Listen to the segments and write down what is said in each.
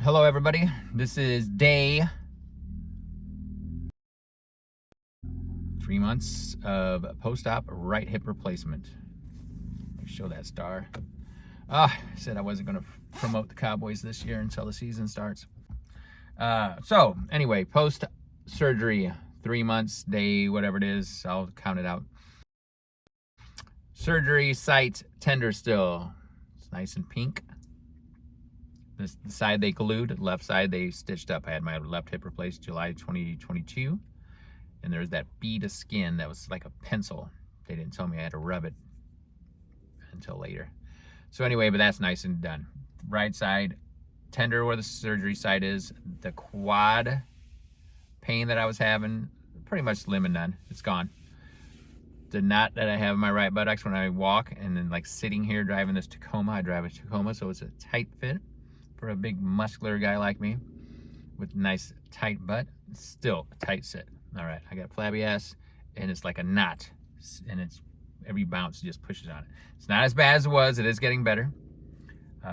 Hello everybody, this is day 3 months of post-op right hip replacement. Let me show that star. I said I wasn't going to promote the Cowboys this year until the season starts. So anyway, post-surgery, 3 months, day whatever it is, I'll count it out. Surgery site tender still. It's nice and pink. The side they glued, left side they stitched up. I had my left hip replaced July 2022. And there's that bead of skin that was like a pencil. They didn't tell me I had to rub it until later. So anyway, but that's nice and done. Right side, tender where the surgery side is. The quad pain that I was having, pretty much slim and none. It's gone. The knot that I have in my right buttocks when I walk, and then like sitting here driving this Tacoma, I drive a Tacoma, so it's a tight fit for a big muscular guy like me with nice tight butt. It's still a tight sit. All right, I got flabby ass, and it's like a knot, and it's every bounce just pushes on it. It's not as bad as it was. It is getting better,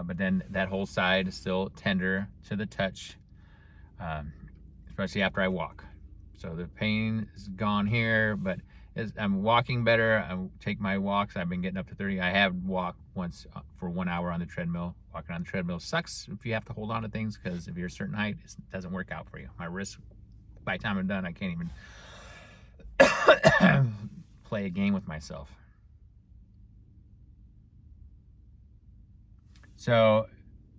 but then that whole side is still tender to the touch, especially after I walk. So the pain is gone here, but as I'm walking better, I take my walks. I've been getting up to 30. I have walked once for 1 hour on the treadmill. Walking on the treadmill sucks if you have to hold on to things, because if you're a certain height, it doesn't work out for you. My wrist, by the time I'm done, I can't even play a game with myself. So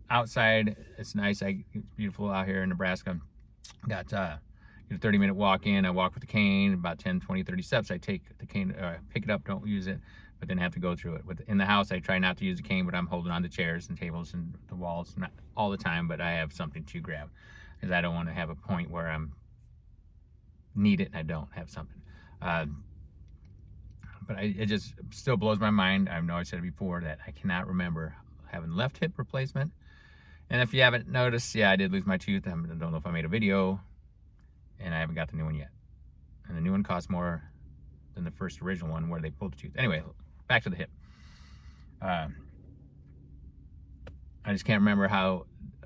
outside, it's nice. It's beautiful out here in Nebraska. Got a 30-minute walk in. I walk with the cane, about 10, 20, 30 steps. I take the cane, pick it up, don't use it, but then have to go through it. In the house, I try not to use the cane, but I'm holding on to chairs and tables and the walls, not all the time, but I have something to grab, because I don't want to have a point where I'm need it and I don't have something. But it just still blows my mind. I know I said it before that I cannot remember having left hip replacement. And if you haven't noticed, yeah, I did lose my tooth. I don't know if I made a video, and I haven't got the new one yet. And the new one costs more than the first original one where they pulled the tooth. Anyway, back to the hip. I just can't remember how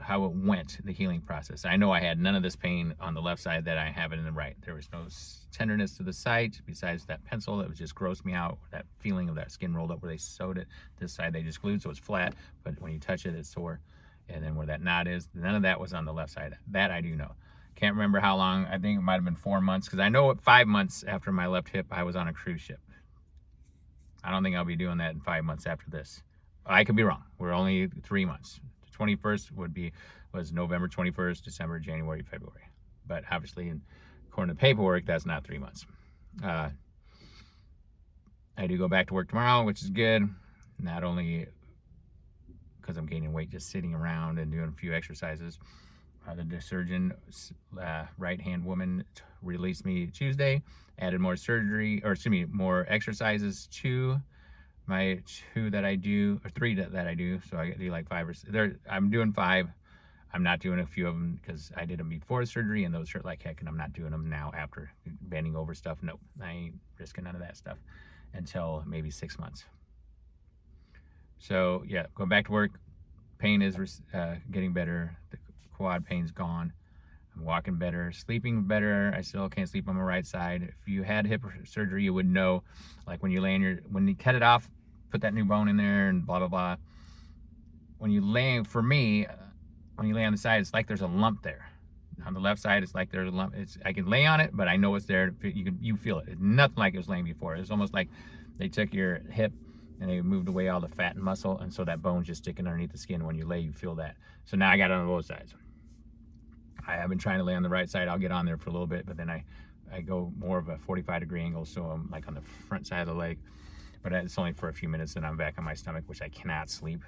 it went, the healing process. I know I had none of this pain on the left side that I have it in the right. There was no tenderness to the site besides that pencil that was just grossed me out. That feeling of that skin rolled up where they sewed it. This side they just glued, so it's flat, but when you touch it, it's sore. And then where that knot is, none of that was on the left side. That I do know. Can't remember how long. I think it might have been 4 months, because I know at 5 months after my left hip, I was on a cruise ship. I don't think I'll be doing that in 5 months after this. I could be wrong. We're only 3 months. The 21st was November 21st, December, January, February. But obviously, according to the paperwork, that's not 3 months. I do go back to work tomorrow, which is good. Not only because I'm gaining weight just sitting around and doing a few exercises. The surgeon, right-hand woman, released me Tuesday, added more more exercises to my 2 that I do, or 3 that I do. So I do like 5 or 6. I'm doing 5. I'm not doing a few of them because I did them before the surgery, and those hurt like heck, and I'm not doing them now after bending over stuff. Nope, I ain't risking none of that stuff until maybe 6 months. So yeah, going back to work. Pain is getting better. The quad pain's gone. I'm walking better, sleeping better. I still can't sleep on my right side. If you had hip surgery, you would know, like when you cut it off, put that new bone in there and blah, blah, blah. When you lay on the side, it's like there's a lump there. On the left side, it's like there's a lump. I can lay on it, but I know it's there. You feel it. It's nothing like it was laying before. It's almost like they took your hip and they moved away all the fat and muscle, and so that bone's just sticking underneath the skin. When you lay, you feel that. So now I got it on both sides. I have been trying to lay on the right side. I'll get on there for a little bit, but then I go more of a 45-degree angle, so I'm like on the front side of the leg. But it's only for a few minutes, and I'm back on my stomach, which I cannot sleep.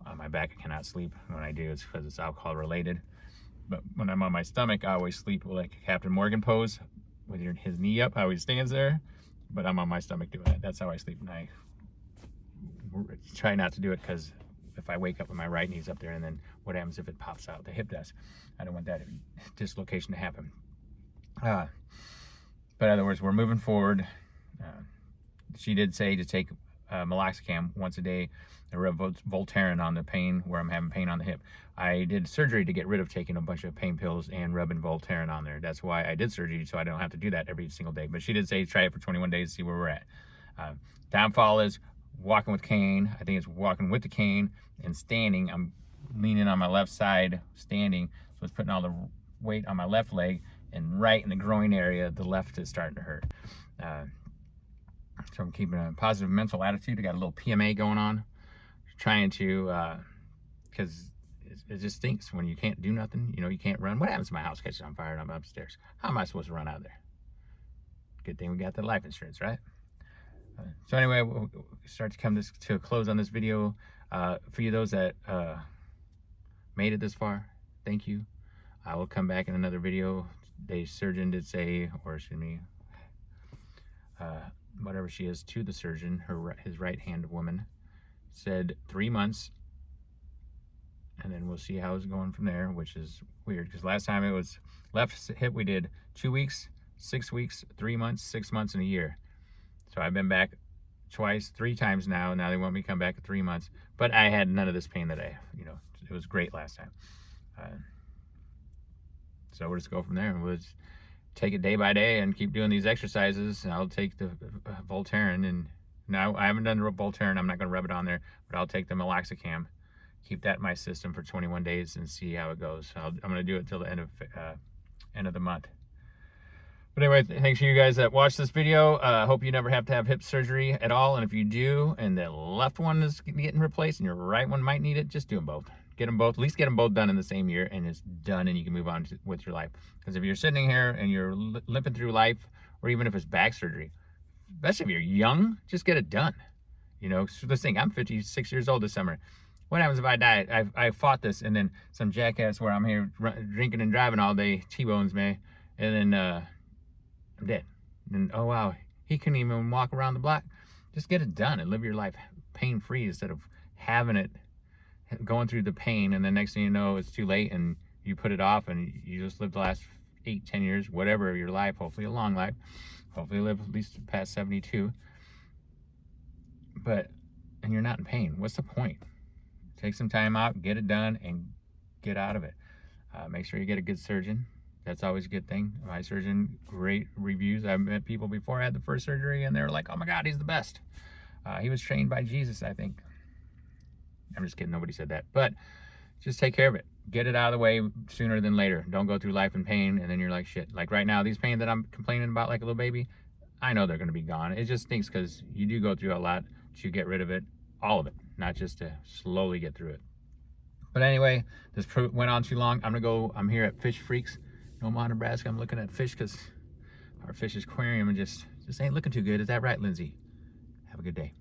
On my back, I cannot sleep. When I do, it's because it's alcohol related. But when I'm on my stomach, I always sleep like Captain Morgan pose, with his knee up. I always stands there, but I'm on my stomach doing it. That's how I sleep, and I try not to do it, because if I wake up with my right knee's up there, and then what happens if it pops out? The hip does. I don't want that dislocation to happen. But in other words, we're moving forward. She did say to take meloxicam once a day. I rub Voltaren on the pain where I'm having pain on the hip. I did surgery to get rid of taking a bunch of pain pills and rubbing Voltaren on there. That's why I did surgery, so I don't have to do that every single day. But she did say try it for 21 days to see where we're at. Downfall is walking with cane. I think it's walking with the cane and standing. I'm leaning on my left side, standing, so it's putting all the weight on my left leg, and right in the groin area, the left is starting to hurt. So I'm keeping a positive mental attitude. I got a little PMA going on, trying to, because it just stinks when you can't do nothing. You know, you can't run. What happens if my house catches on fire and I'm upstairs? How am I supposed to run out of there? Good thing we got the life insurance, right? So anyway, we'll start to come to a close on this video. For you those that made it this far, thank you. I will come back in another video. The surgeon did say, or excuse me, whatever she is to the surgeon, his right-hand woman, said 3 months, and then we'll see how it's going from there, which is weird because last time it was left hip, we did 2 weeks, 6 weeks, 3 months, 6 months, and a year. So I've been back twice, 3 times now. Now they want me to come back in 3 months, but I had none of this pain that it was great last time. So we'll just go from there. We'll just take it day by day and keep doing these exercises. And I'll take the Voltaren, and now I haven't done the Voltaren. I'm not going to rub it on there, but I'll take the meloxicam, keep that in my system for 21 days and see how it goes. I'm going to do it till the end of the month. But anyway, thanks to you guys that watched this video. Hope you never have to have hip surgery at all. And if you do, and the left one is getting replaced and your right one might need it, just do them both. Get them both, at least get them both done in the same year, and it's done, and you can move on with your life. Because if you're sitting here and you're limping through life, or even if it's back surgery, especially if you're young, just get it done. You know, so this thing, I'm 56 years old this summer. What happens if I die? I fought this, and then some jackass where I'm here drinking and driving all day, T-bones me, and then I'm dead. And oh wow, he couldn't even walk around the block. Just get it done and live your life pain-free instead of having it, going through the pain, and then next thing you know, it's too late and you put it off and you just live the last 8-10 years, whatever your life, hopefully a long life, hopefully live at least past 72, and you're not in pain. What's the point? Take some time out, get it done, and get out of it. Make sure you get a good surgeon. That's always a good thing. My surgeon, great reviews. I've met people before I had the first surgery and they were like, oh my God, he's the best. He was trained by Jesus, I think. I'm just kidding, nobody said that. But just take care of it. Get it out of the way sooner than later. Don't go through life in pain and then you're like, shit. Like right now, these pain that I'm complaining about like a little baby, I know they're gonna be gone. It just stinks because you do go through a lot to get rid of it, all of it, not just to slowly get through it. But anyway, this went on too long. I'm here at Fish Freaks, in Omaha, Nebraska. I'm looking at fish because our fish aquarium and just ain't looking too good. Is that right, Lindsay? Have a good day.